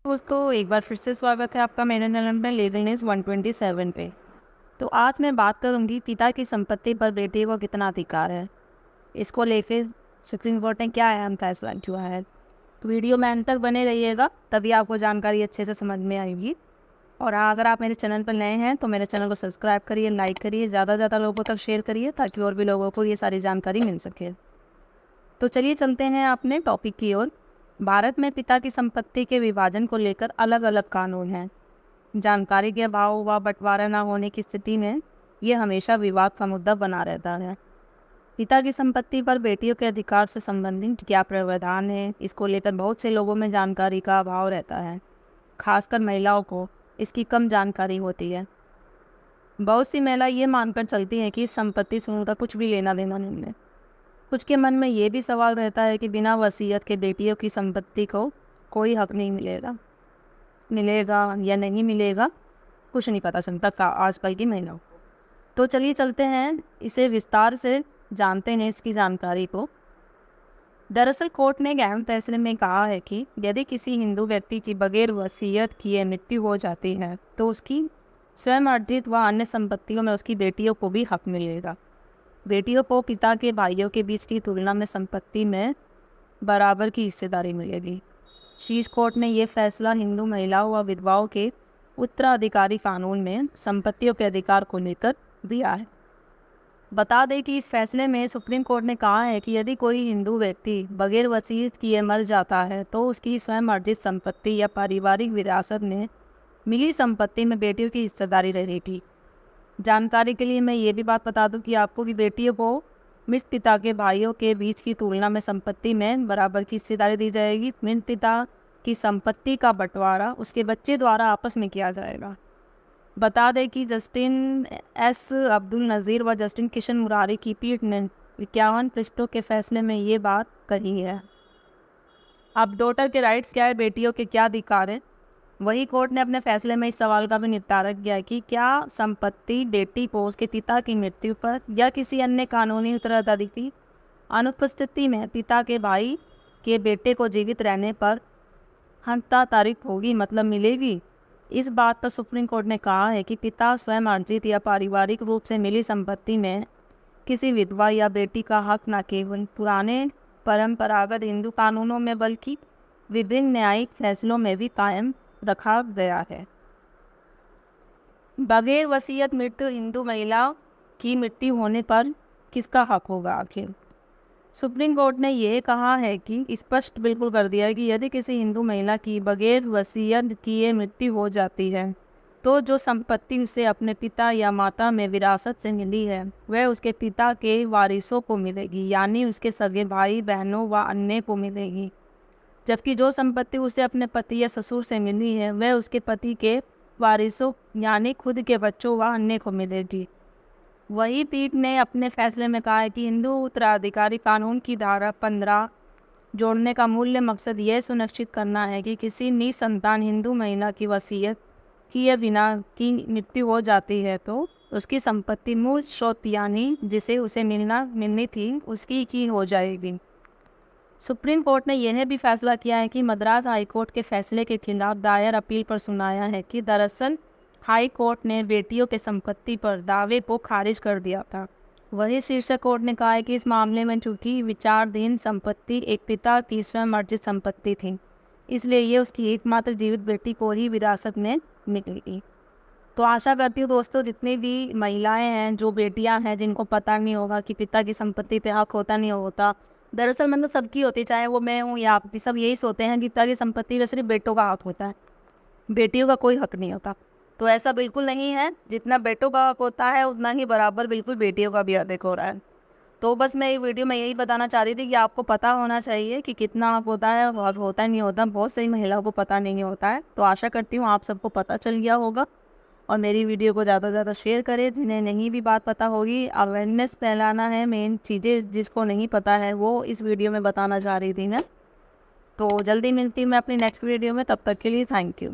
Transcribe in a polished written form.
दोस्तों, एक बार फिर से स्वागत है आपका मेरे चैनल पे लीगलनेस 127 पे। तो आज मैं बात करूंगी पिता की संपत्ति पर बेटे को कितना अधिकार है। इसको लेके सुप्रीम कोर्ट ने क्या अहम फैसला किया है। तो वीडियो में अंत तक बने रहिएगा, तभी आपको जानकारी अच्छे से समझ में आएगी। और हाँ, अगर आप मेरे चैनल पर नए हैं तो मेरे चैनल को सब्सक्राइब करिए, लाइक करिए, ज़्यादा से ज़्यादा लोगों तक शेयर करिए ताकि और भी लोगों को ये सारी जानकारी मिल सके। तो चलिए चलते हैं अपने टॉपिक की ओर। भारत में पिता की संपत्ति के विभाजन को लेकर अलग अलग कानून हैं। जानकारी के अभाव व बंटवारा न होने की स्थिति में ये हमेशा विवाद का मुद्दा बना रहता है। पिता की संपत्ति पर बेटियों के अधिकार से संबंधित क्या प्रावधान है, इसको लेकर बहुत से लोगों में जानकारी का अभाव रहता है। खासकर महिलाओं को इसकी कम जानकारी होती है। बहुत सी महिला ये मानकर चलती हैं कि इस संपत्ति से उनका कुछ भी लेना देना नहीं है। कुछ के मन में ये भी सवाल रहता है कि बिना वसीयत के बेटियों की संपत्ति को कोई हक नहीं मिलेगा या नहीं मिलेगा, कुछ नहीं पता चलता का आजकल की महिलाओं को। तो चलिए चलते हैं, इसे विस्तार से जानते हैं इसकी जानकारी को। दरअसल कोर्ट ने एक अहम फैसले में कहा है कि यदि किसी हिंदू व्यक्ति की बगैर वसीयत किए मृत्यु हो जाती है तो उसकी स्वयं अर्जित व अन्य संपत्तियों में उसकी बेटियों को भी हक मिलेगा। बेटियों को पिता के भाइयों के बीच की तुलना में संपत्ति में बराबर की हिस्सेदारी मिलेगी। शीर्ष कोर्ट ने यह फैसला हिंदू महिलाओं व विधवाओं के उत्तराधिकारी कानून में संपत्तियों के अधिकार को लेकर दिया है। बता दें कि इस फैसले में सुप्रीम कोर्ट ने कहा है कि यदि कोई हिंदू व्यक्ति बगैर वसीयत किए मर जाता है तो उसकी स्वयं अर्जित संपत्ति या पारिवारिक विरासत में मिली संपत्ति में बेटियों की हिस्सेदारी रहेगी। जानकारी के लिए मैं ये भी बात बता दूं कि आपको कि बेटियों को मृत पिता के भाइयों के बीच की तुलना में संपत्ति में बराबर की हिस्सेदारी दी जाएगी। मृत पिता की संपत्ति का बंटवारा उसके बच्चे द्वारा आपस में किया जाएगा। बता दें कि जस्टिन एस अब्दुल नज़ीर व जस्टिन किशन मुरारी की पीठ ने 51 पृष्ठों के फैसले में ये बात कही है। अब डॉटर के राइट्स क्या है, बेटियों के क्या अधिकार है, वही कोर्ट ने अपने फैसले में इस सवाल का भी निपटारा किया है कि क्या संपत्ति बेटी को उसके पिता की मृत्यु पर या किसी अन्य कानूनी उत्तराधिकारी की अनुपस्थिति में पिता के भाई के बेटे को जीवित रहने पर हस्तांतरित होगी, मतलब मिलेगी। इस बात पर सुप्रीम कोर्ट ने कहा है कि पिता स्वयं अर्जित या पारिवारिक रूप से मिली संपत्ति में किसी विधवा या बेटी का हक न केवल पुराने परंपरागत हिंदू कानूनों में बल्कि विभिन्न न्यायिक फैसलों में भी कायम रखा गया है। बगैर वसीयत मृत्यु हिंदू महिला की मृत्यु होने पर किसका हक होगा आखिर। सुप्रीम कोर्ट ने यह कहा है कि स्पष्ट बिल्कुल कर दिया है कि यदि किसी हिंदू महिला की बगैर वसीयत किए मृत्यु हो जाती है तो जो संपत्ति उसे अपने पिता या माता में विरासत से मिली है वह उसके पिता के वारिसों को मिलेगी, यानी उसके सगे भाई बहनों व अन्य को मिलेगी। जबकि जो संपत्ति उसे अपने पति या ससुर से मिली है वह उसके पति के वारिसों यानी खुद के बच्चों व अन्य को मिलेगी। वही पीठ ने अपने फैसले में कहा है कि हिंदू उत्तराधिकारी कानून की धारा 15 जोड़ने का मूल्य मकसद यह सुनिश्चित करना है कि किसी निसंतान हिंदू महिला की वसीयत किए बिना की मृत्यु हो जाती है तो उसकी संपत्ति मूल स्रोत यानी जिसे उसे मिलनी थी उसकी की हो जाएगी। सुप्रीम कोर्ट ने यह भी फैसला किया है कि मद्रास हाई कोर्ट के फैसले के खिलाफ दायर अपील पर सुनाया है कि दरअसल हाई कोर्ट ने बेटियों के संपत्ति पर दावे को खारिज कर दिया था। वही शीर्ष कोर्ट ने कहा है कि इस मामले में चूंकि विचाराधीन संपत्ति एक पिता की स्वयं अर्जित संपत्ति थी, इसलिए ये उसकी एकमात्र जीवित बेटी को ही विरासत में मिलेगी। तो आशा करती हूँ दोस्तों, जितनी भी महिलाएं हैं, जो बेटियां हैं जिनको पता नहीं होगा कि पिता की संपत्ति पे हक होता नहीं होता, दरअसल मतलब सबकी होती, चाहे वो मैं हूँ या आप भी, सब यही सोचते हैं कि पिता की संपत्ति में सिर्फ बेटों का हक होता है, बेटियों का कोई हक नहीं होता। तो ऐसा बिल्कुल नहीं है, जितना बेटों का हक होता है उतना ही बराबर बिल्कुल बेटियों का भी अधिक हो रहा है। तो बस मैं ये वीडियो में यही बताना चाह रही थी कि आपको पता होना चाहिए कि कितना हक होता है और होता नहीं होता। बहुत सही महिलाओं को पता नहीं होता है। तो आशा करती हूँ आप सबको पता चल गया होगा और मेरी वीडियो को ज़्यादा से ज़्यादा शेयर करें। जिन्हें नहीं भी बात पता होगी, अवेयरनेस फैलाना है, मेन चीज़ें जिसको नहीं पता है वो इस वीडियो में बताना चाह रही थी मैं। तो जल्दी मिलती हूँ मैं अपनी नेक्स्ट वीडियो में, तब तक के लिए थैंक यू।